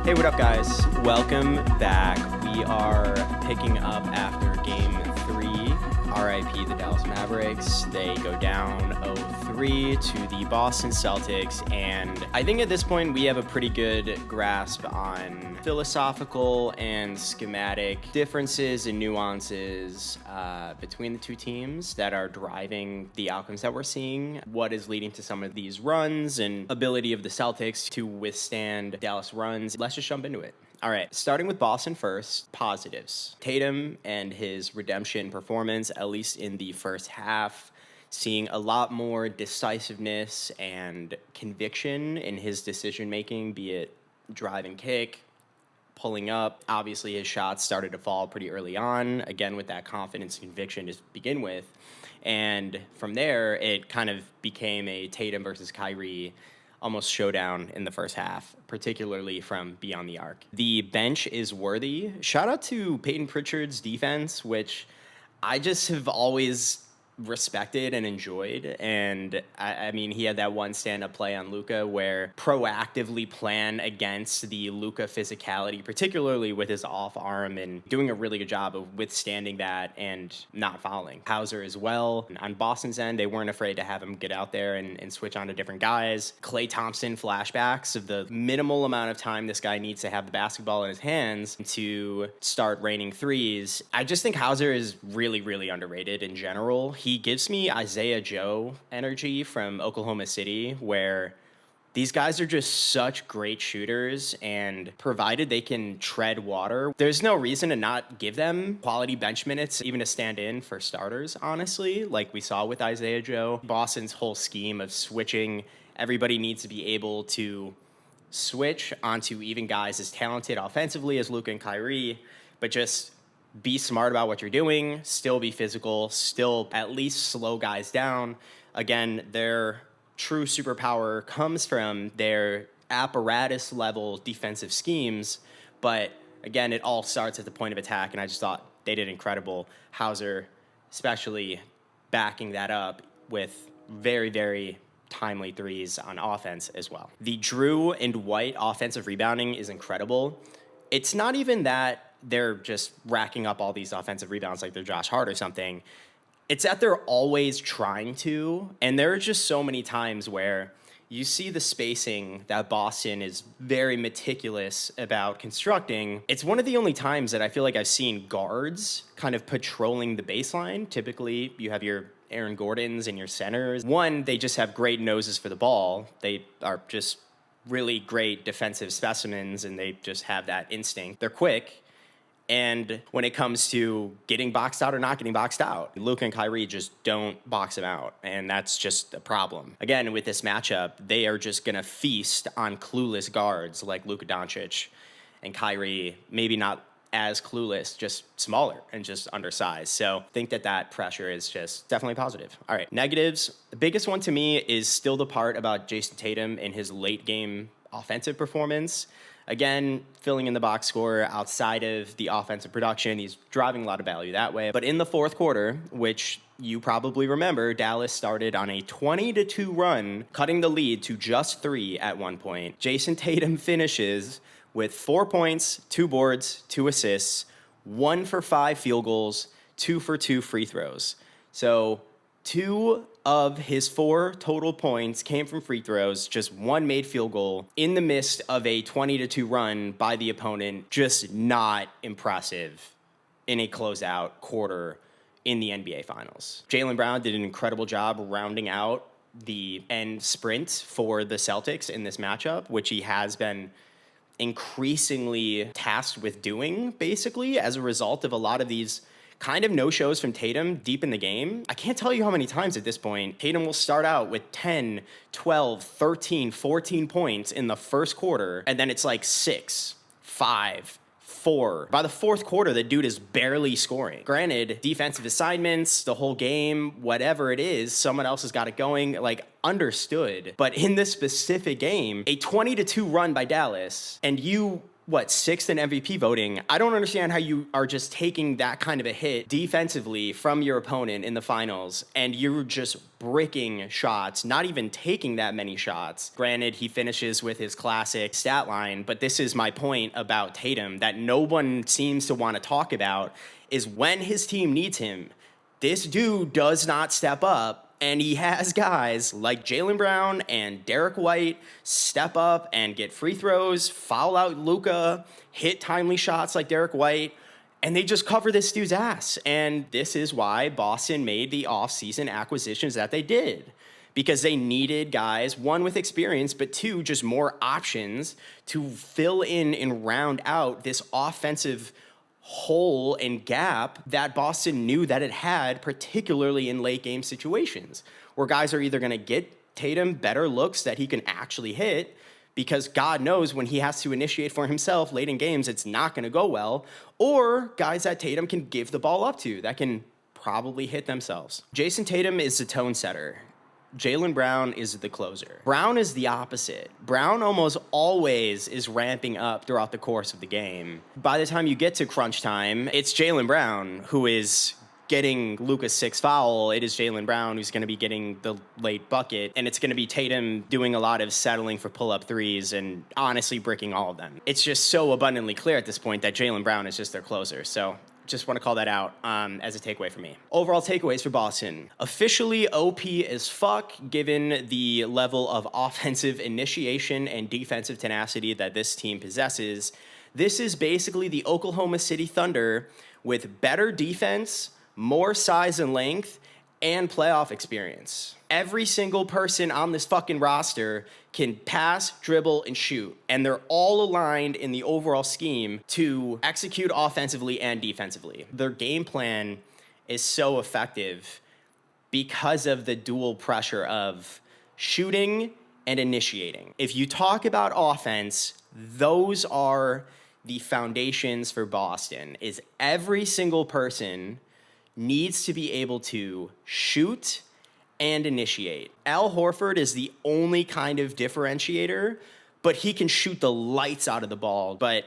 Hey, what up, guys? Welcome back. We are picking up after Game 3. RIP the Dallas Mavericks. They go down 0-3 to the Boston Celtics, and I think at this point we have a pretty good grasp on philosophical and schematic differences and nuances between the two teams that are driving the outcomes that we're seeing, what is leading to some of these runs, and ability of the Celtics to withstand Dallas runs. Let's just jump into it. All right, starting with Boston first, positives. Tatum and his redemption performance, at least in the first half, seeing a lot more decisiveness and conviction in his decision-making, be it drive and kick, pulling up. Obviously, his shots started to fall pretty early on, again, with that confidence and conviction to begin with. And from there, it kind of became a Tatum versus Kyrie almost showdown in the first half, particularly from beyond the arc. The bench is worthy. Shout out to Peyton Pritchard's defense, which I just have always respected and enjoyed. And I mean, he had that one stand-up play on Luka where proactively plan against the Luka physicality, particularly with his off arm, and doing a really good job of withstanding that and not fouling. Hauser as well. On Boston's end, they weren't afraid to have him get out there and switch on to different guys. Klay Thompson flashbacks of the minimal amount of time this guy needs to have the basketball in his hands to start raining threes. I just think Hauser is really, really underrated in general. He gives me Isaiah Joe energy from Oklahoma City, where these guys are just such great shooters, and provided they can tread water, there's no reason to not give them quality bench minutes, even to stand in for starters, honestly, like we saw with Isaiah Joe. Boston's whole scheme of switching, everybody needs to be able to switch onto even guys as talented offensively as Luka and Kyrie, but just be smart about what you're doing, still be physical, still at least slow guys down. Again, their true superpower comes from their apparatus level defensive schemes, but again, it all starts at the point of attack, and I just thought they did incredible. Hauser especially backing that up with very, very timely threes on offense as well. The Drew and White offensive rebounding is incredible. It's not even that they're just racking up all these offensive rebounds like they're Josh Hart or something. It's that they're always trying to, and there are just so many times where you see the spacing that Boston is very meticulous about constructing. It's one of the only times that I feel like I've seen guards kind of patrolling the baseline. Typically, you have your Aaron Gordons and your centers. One, they just have great noses for the ball. They are just really great defensive specimens, and they just have that instinct. They're quick. And when it comes to getting boxed out or not getting boxed out, Luka and Kyrie just don't box him out, and that's just a problem. Again, with this matchup, they are just going to feast on clueless guards like Luka Doncic and Kyrie, maybe not as clueless, just smaller and just undersized. So I think that pressure is just definitely positive. All right, negatives. The biggest one to me is still the part about Jason Tatum and his late game offensive performance. Again, filling in the box score outside of the offensive production. He's driving a lot of value that way. But in the fourth quarter, which you probably remember, Dallas started on a 20-2 run, cutting the lead to just 3 at one point. Jason Tatum finishes with 4 points, 2 boards, 2 assists, 1 for 5 field goals, 2 for 2 free throws. So 2 of his 4 total points came from free throws, just 1 made field goal in the midst of a 20-2 run by the opponent. Just not impressive in a closeout quarter in the NBA Finals. Jaylen Brown did an incredible job rounding out the end sprint for the Celtics in this matchup, which he has been increasingly tasked with doing, basically, as a result of a lot of these kind of no-shows from Tatum deep in the game. I can't tell you how many times at this point Tatum will start out with 10, 12, 13, 14 points in the first quarter, and then it's like 6, 5, 4. By the fourth quarter, the dude is barely scoring. Granted, defensive assignments, the whole game, whatever it is, someone else has got it going, like, understood. But in this specific game, a 20-2 run by Dallas, and you sixth in MVP voting. I don't understand how you are just taking that kind of a hit defensively from your opponent in the finals, and you're just bricking shots, not even taking that many shots. Granted, he finishes with his classic stat line, but this is my point about Tatum that no one seems to want to talk about, is when his team needs him, this dude does not step up. And he has guys like Jaylen Brown and Derek White step up and get free throws, foul out Luka, hit timely shots like Derek White, and they just cover this dude's ass. And this is why Boston made the offseason acquisitions that they did. Because they needed guys, one, with experience, but two, just more options to fill in and round out this offensive hole and gap that Boston knew that it had, particularly in late game situations where guys are either going to get Tatum better looks that he can actually hit, because God knows when he has to initiate for himself late in games, it's not going to go well, or guys that Tatum can give the ball up to that can probably hit themselves. Jason Tatum is the tone setter. Jaylen Brown is the closer. Brown is the opposite. Brown almost always is ramping up throughout the course of the game. By the time you get to crunch time, it's Jaylen Brown who is getting Luka's sixth foul. It is Jaylen Brown who's going to be getting the late bucket, and it's going to be Tatum doing a lot of settling for pull-up threes and honestly bricking all of them. It's just so abundantly clear at this point that Jaylen Brown is just their closer. So just want to call that out as a takeaway for me. Overall takeaways for Boston. Officially OP as fuck, given the level of offensive initiation and defensive tenacity that this team possesses. This is basically the Oklahoma City Thunder with better defense, more size and length, and playoff experience. Every single person on this fucking roster can pass, dribble, and shoot. And they're all aligned in the overall scheme to execute offensively and defensively. Their game plan is so effective because of the dual pressure of shooting and initiating. If you talk about offense, those are the foundations for Boston, is every single person needs to be able to shoot and initiate. Al Horford is the only kind of differentiator, but he can shoot the lights out of the ball, but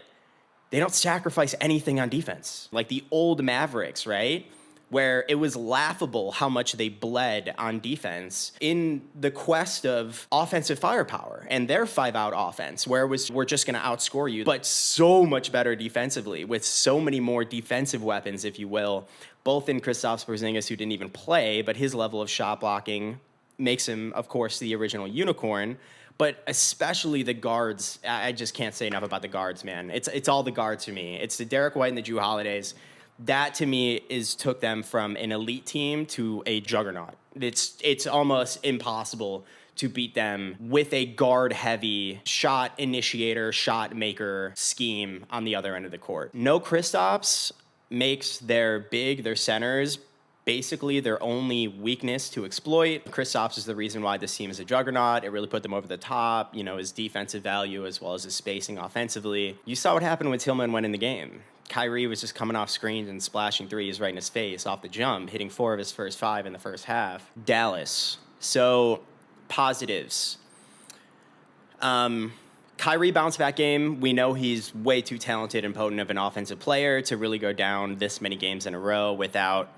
they don't sacrifice anything on defense. Like the old Mavericks, right? Where it was laughable how much they bled on defense in the quest of offensive firepower and their 5-out offense, where it was, we're just going to outscore you, but so much better defensively with so many more defensive weapons, if you will, both in Kristaps Porzingis, who didn't even play, but his level of shot blocking makes him, of course, the original unicorn. But especially the guards, I just can't say enough about the guards, man. It's all the guards for me. It's the Derek White and the Drew Holidays. That to me took them from an elite team to a juggernaut. It's almost impossible to beat them with a guard-heavy shot initiator, shot maker scheme on the other end of the court. No Kristaps makes their centers, basically their only weakness to exploit. Kristaps is the reason why this team is a juggernaut. It really put them over the top, his defensive value as well as his spacing offensively. You saw what happened when Tillman went in the game. Kyrie was just coming off screens and splashing threes right in his face off the jump, hitting 4 of his first 5 in the first half. Dallas. So, positives. Kyrie bounce back game. We know he's way too talented and potent of an offensive player to really go down this many games in a row without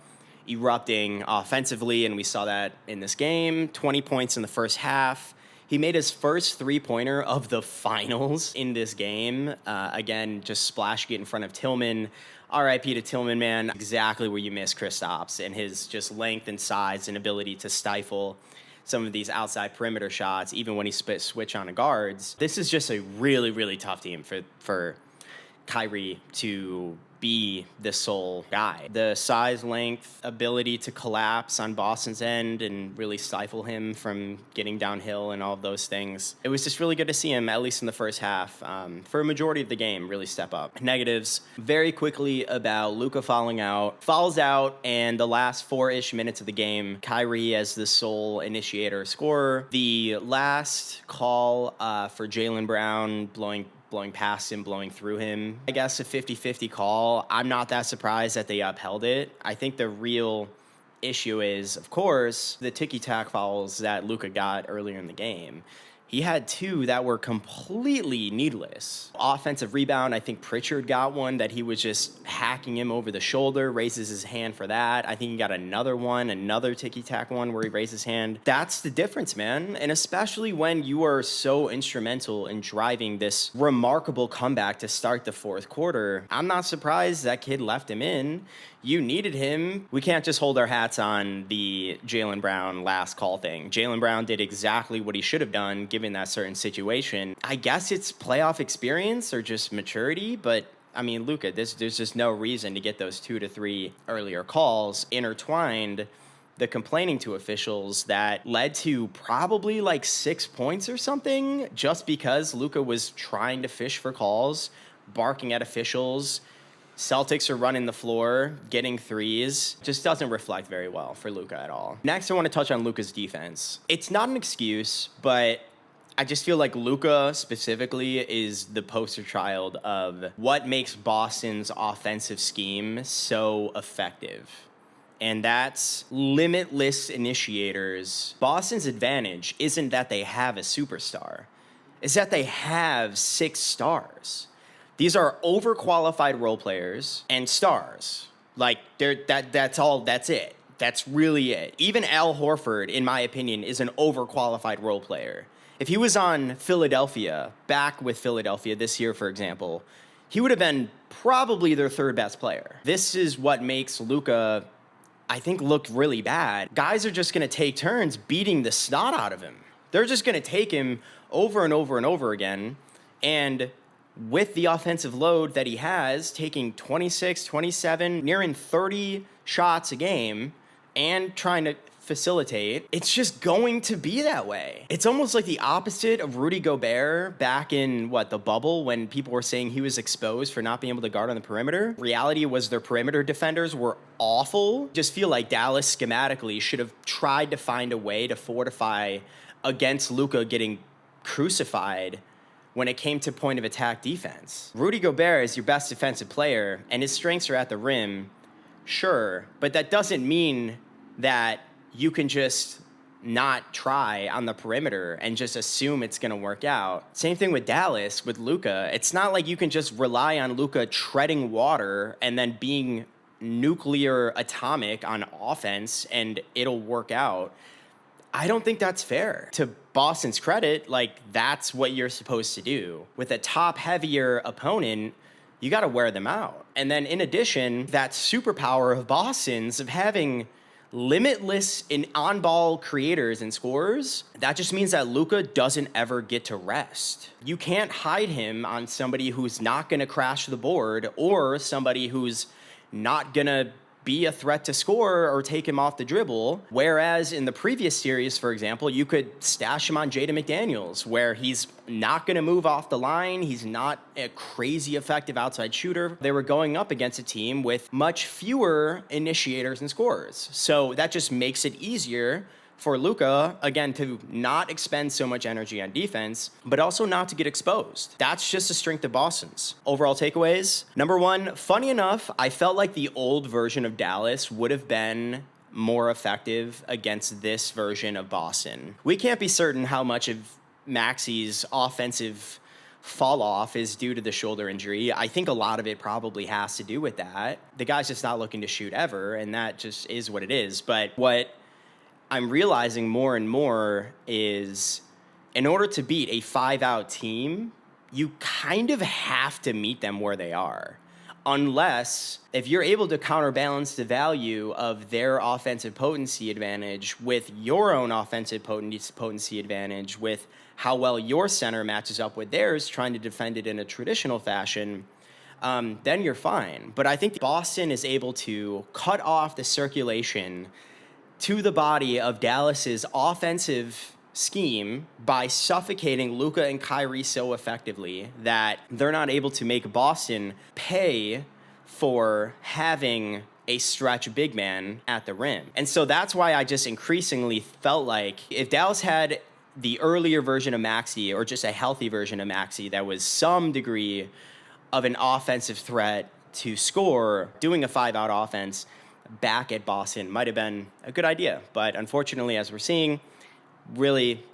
erupting offensively, and we saw that in this game. 20 points in the first half. He made his first three-pointer of the finals in this game. Again, just splash get in front of Tillman. RIP to Tillman, man. Exactly where you miss Kristaps and his just length and size and ability to stifle some of these outside perimeter shots, even when he switch on the guards. This is just a really, really tough team for Kyrie to be the sole guy. The size, length, ability to collapse on Boston's end and really stifle him from getting downhill and all of those things. It was just really good to see him, at least in the first half, for a majority of the game, really step up. Negatives, very quickly about Luka falling out. Falls out, and the last 4-ish minutes of the game, Kyrie as the sole initiator scorer. The last call for Jaylen Brown blowing past him, blowing through him. I guess a 50-50 call. I'm not that surprised that they upheld it. I think the real issue is, of course, the ticky-tack fouls that Luka got earlier in the game. He had two that were completely needless. Offensive rebound, I think Pritchard got one that he was just hacking him over the shoulder, raises his hand for that. I think he got another one, another ticky-tack one where he raised his hand. That's the difference, man. And especially when you are so instrumental in driving this remarkable comeback to start the fourth quarter, I'm not surprised that kid left him in. You needed him. We can't just hold our hats on the Jaylen Brown last call thing. Jaylen Brown did exactly what he should have done given that certain situation. I guess it's playoff experience or just maturity, but I mean, Luka, there's just no reason to get those 2 to 3 earlier calls intertwined. The complaining to officials that led to probably like 6 points or something just because Luka was trying to fish for calls, barking at officials. Celtics are running the floor, getting threes. Just doesn't reflect very well for Luka at all. Next, I want to touch on Luka's defense. It's not an excuse, but I just feel like Luka specifically is the poster child of what makes Boston's offensive scheme so effective. And that's limitless initiators. Boston's advantage isn't that they have a superstar. It's that they have 6 stars. These are overqualified role players and stars. Like, that's it. That's really it. Even Al Horford, in my opinion, is an overqualified role player. If he was on Philadelphia, back with Philadelphia this year, for example, he would have been probably their 3rd best player. This is what makes Luka, I think, look really bad. Guys are just going to take turns beating the snot out of him. They're just going to take him over and over and over again. And with the offensive load that he has, taking 26, 27, nearing 30 shots a game and trying to facilitate, it's just going to be that way. It's almost like the opposite of Rudy Gobert back in, the bubble when people were saying he was exposed for not being able to guard on the perimeter. Reality was their perimeter defenders were awful. Just feel like Dallas schematically should have tried to find a way to fortify against Luka getting crucified when it came to point of attack defense. Rudy Gobert is your best defensive player, and his strengths are at the rim, sure, but that doesn't mean that you can just not try on the perimeter and just assume it's gonna work out. Same thing with Dallas, with Luka. It's not like you can just rely on Luka treading water and then being nuclear atomic on offense and it'll work out. I don't think that's fair. To Boston's credit, that's what you're supposed to do. With a top-heavier opponent, you got to wear them out. And then in addition, that superpower of Boston's of having limitless in on-ball creators and scorers, that just means that Luka doesn't ever get to rest. You can't hide him on somebody who's not going to crash the board or somebody who's not going to be a threat to score or take him off the dribble. Whereas in the previous series, for example, you could stash him on Jaden McDaniels, where he's not going to move off the line. He's not a crazy effective outside shooter. They were going up against a team with much fewer initiators and scorers. So that just makes it easier for Luka, again, to not expend so much energy on defense, but also not to get exposed. That's just a strength of Boston's. Overall takeaways. Number one, funny enough, I felt like the old version of Dallas would have been more effective against this version of Boston. We can't be certain how much of Maxi's offensive fall off is due to the shoulder injury. I think a lot of it probably has to do with that. The guy's just not looking to shoot ever, and that just is what it is. But what I'm realizing more and more is in order to beat a 5-out team, you kind of have to meet them where they are. Unless, if you're able to counterbalance the value of their offensive potency advantage with your own offensive potency advantage, with how well your center matches up with theirs, trying to defend it in a traditional fashion, then you're fine. But I think Boston is able to cut off the circulation to the body of Dallas's offensive scheme by suffocating Luka and Kyrie so effectively that they're not able to make Boston pay for having a stretch big man at the rim. And so that's why I just increasingly felt like if Dallas had the earlier version of Maxey, or just a healthy version of Maxey that was some degree of an offensive threat to score, doing a 5-out offense back at Boston might have been a good idea. But unfortunately, as we're seeing, really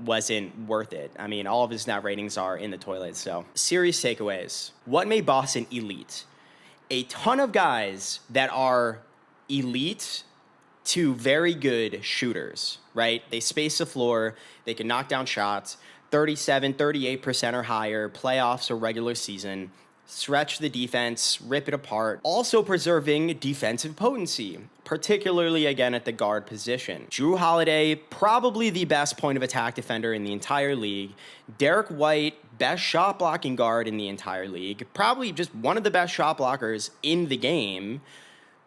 wasn't worth it. I mean, all of his net ratings are in the toilet. So, serious takeaways. What made Boston elite? A ton of guys that are elite to very good shooters, right? They space the floor, they can knock down shots, 37, 38% or higher, playoffs or regular season, stretch the defense, rip it apart, also preserving defensive potency, particularly again at the guard position. Jrue Holiday, probably the best point of attack defender in the entire league. Derek White, best shot blocking guard in the entire league, probably just one of the best shot blockers in the game.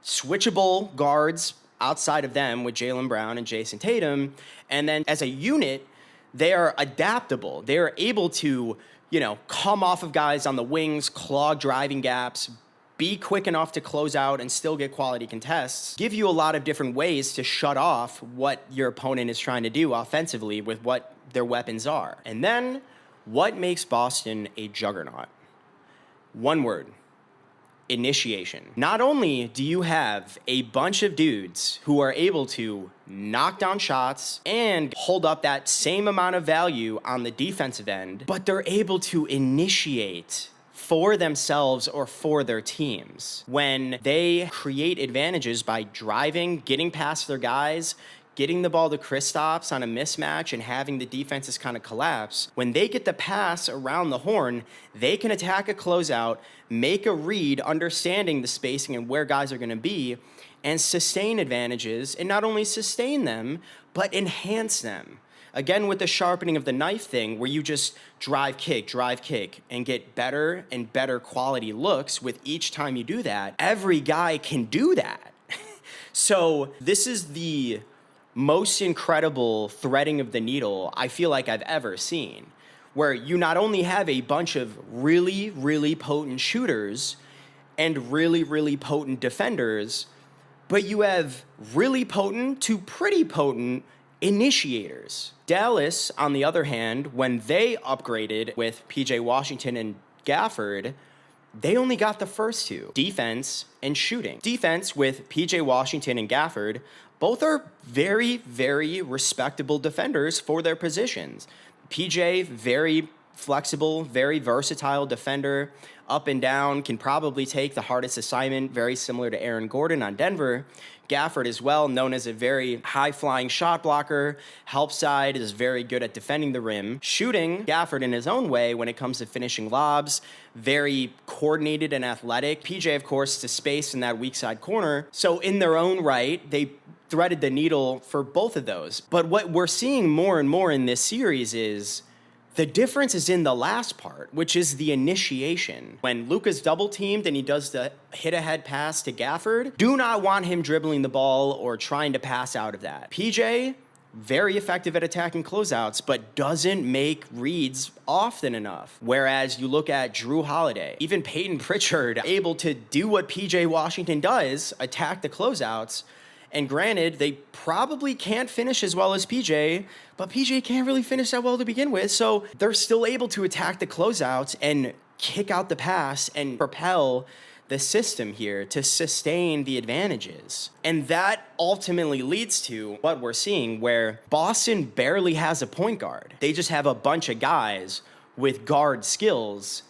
Switchable guards outside of them with Jaylen Brown and Jason Tatum. And then as a unit, they are adaptable. They are able to, come off of guys on the wings, clog driving gaps, be quick enough to close out and still get quality contests, give you a lot of different ways to shut off what your opponent is trying to do offensively with what their weapons are. And then, what makes Boston a juggernaut? One word: initiation. Not only do you have a bunch of dudes who are able to knock down shots and hold up that same amount of value on the defensive end, but they're able to initiate for themselves or for their teams. When they create advantages by driving, getting past their guys, getting the ball to Kristaps on a mismatch and having the defenses kind of collapse, when they get the pass around the horn, they can attack a closeout, make a read, understanding the spacing and where guys are going to be, and sustain advantages, and not only sustain them, but enhance them. Again, with the sharpening of the knife thing, where you just drive, kick, and get better and better quality looks with each time you do that, every guy can do that. So this is the most incredible threading of the needle I feel like I've ever seen, where you not only have a bunch of really, really potent shooters and really, really potent defenders, but you have really potent to pretty potent initiators. Dallas, on the other hand, when they upgraded with PJ Washington and Gafford, they only got the first two: defense and shooting. Defense with PJ Washington and Gafford, both are very, very respectable defenders for their positions. PJ, very flexible, very versatile defender, up and down, can probably take the hardest assignment, very similar to Aaron Gordon on Denver. Gafford as well, known as a very high-flying shot blocker, help side, is very good at defending the rim. Shooting, Gafford in his own way when it comes to finishing lobs, very coordinated and athletic. PJ, of course, to space in that weak side corner. So in their own right, they threaded the needle for both of those. But what we're seeing more and more in this series is the difference is in the last part, which is the initiation. When Luka's double teamed and he does the hit ahead pass to Gafford, do not want him dribbling the ball or trying to pass out of that. PJ, very effective at attacking closeouts, but doesn't make reads often enough. Whereas you look at Jrue Holiday, even Peyton Pritchard, able to do what PJ Washington does, attack the closeouts. And granted, they probably can't finish as well as PJ, but PJ can't really finish that well to begin with, so they're still able to attack the closeouts and kick out the pass and propel the system here to sustain the advantages. And that ultimately leads to what we're seeing, where Boston barely has a point guard. They just have a bunch of guys with guard skills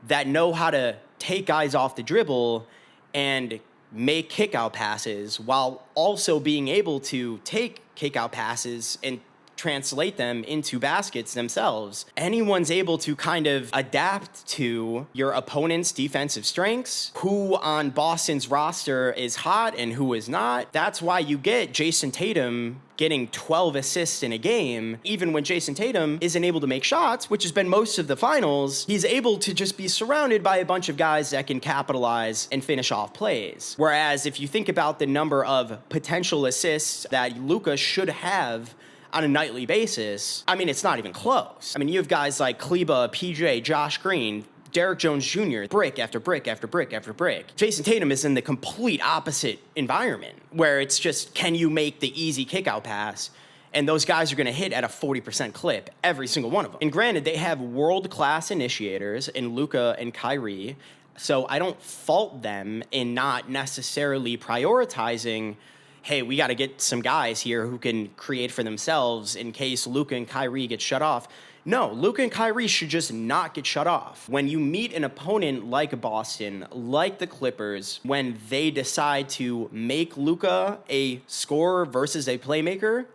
that know how to take guys off the dribble and make kick-out passes while also being able to take kick-out passes and translate them into baskets themselves. Anyone's able to kind of adapt to your opponent's defensive strengths, who on Boston's roster is hot and who is not. That's why you get Jason Tatum getting 12 assists in a game. Even when Jason Tatum isn't able to make shots, which has been most of the finals, he's able to just be surrounded by a bunch of guys that can capitalize and finish off plays. Whereas if you think about the number of potential assists that Luka should have on a nightly basis, I mean, it's not even close. I mean, you have guys like Kleba, PJ, Josh Green, Derrick Jones Jr., brick after brick after brick after brick. Jason Tatum is in the complete opposite environment, where it's just, can you make the easy kickout pass? And those guys are going to hit at a 40% clip, every single one of them. And granted, they have world-class initiators in Luka and Kyrie, so I don't fault them in not necessarily prioritizing hey, we got to get some guys here who can create for themselves in case Luka and Kyrie get shut off. No, Luka and Kyrie should just not get shut off. When you meet an opponent like Boston, like the Clippers, when they decide to make Luka a scorer versus a playmaker,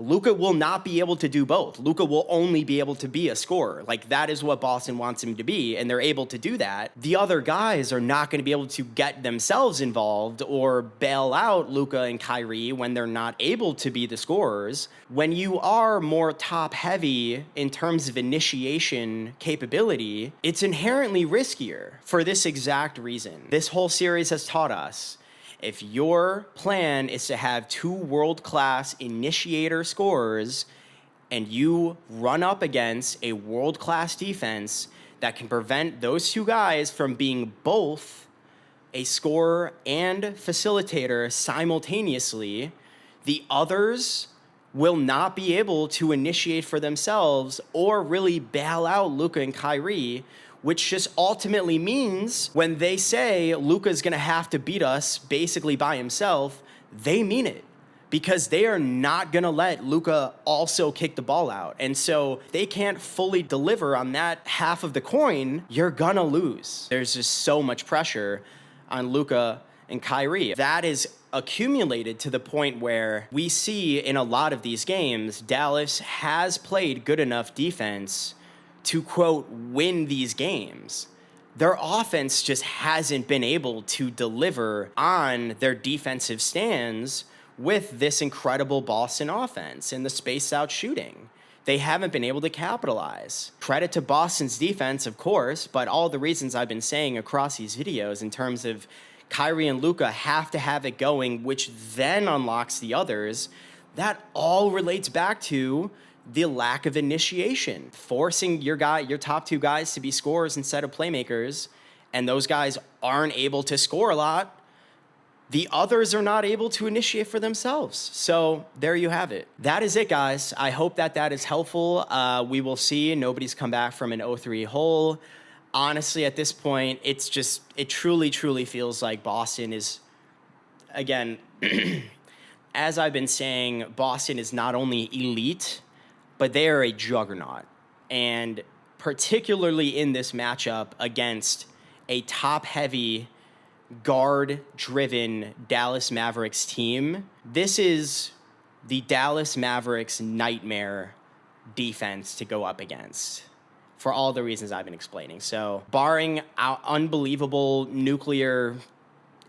Luka will not be able to do both. Luka will only be able to be a scorer. Like, that is what Boston wants him to be, and they're able to do that. The other guys are not going to be able to get themselves involved or bail out Luka and Kyrie when they're not able to be the scorers. When you are more top-heavy in terms of initiation capability, it's inherently riskier for this exact reason. This whole series has taught us, if your plan is to have 2 world-class initiator scorers and you run up against a world-class defense that can prevent those 2 guys from being both a scorer and facilitator simultaneously, the others will not be able to initiate for themselves or really bail out Luka and Kyrie, which just ultimately means when they say Luka's going to have to beat us basically by himself, they mean it, because they are not going to let Luka also kick the ball out. And so they can't fully deliver on that half of the coin, you're going to lose. There's just so much pressure on Luka and Kyrie. That is accumulated to the point where we see in a lot of these games, Dallas has played good enough defense to, quote, win these games. Their offense just hasn't been able to deliver on their defensive stands with this incredible Boston offense and the spaced out shooting. They haven't been able to capitalize. Credit to Boston's defense, of course, but all the reasons I've been saying across these videos in terms of Kyrie and Luka have to have it going, which then unlocks the others, that all relates back to the lack of initiation, forcing your top 2 guys to be scorers instead of playmakers, and those guys aren't able to score a lot. The others are not able to initiate for themselves. So there you have it. That is it, guys. I hope that is helpful. We will see. Nobody's come back from an 0-3 hole. Honestly, at this point, it truly, truly feels like Boston is, again, as I've been saying, Boston is not only elite, but they are a juggernaut. And particularly in this matchup against a top-heavy, guard-driven Dallas Mavericks team, this is the Dallas Mavericks' nightmare defense to go up against for all the reasons I've been explaining. So barring unbelievable nuclear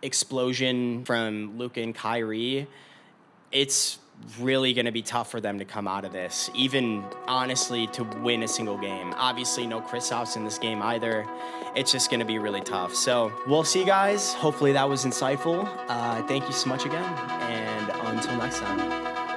explosion from Luka and Kyrie, it's really going to be tough for them to come out of this, even honestly to win a single game. Obviously no Kristaps in this game either. It's just going to be really tough. So we'll see, guys. Hopefully that was insightful. Thank you so much again, and until next time.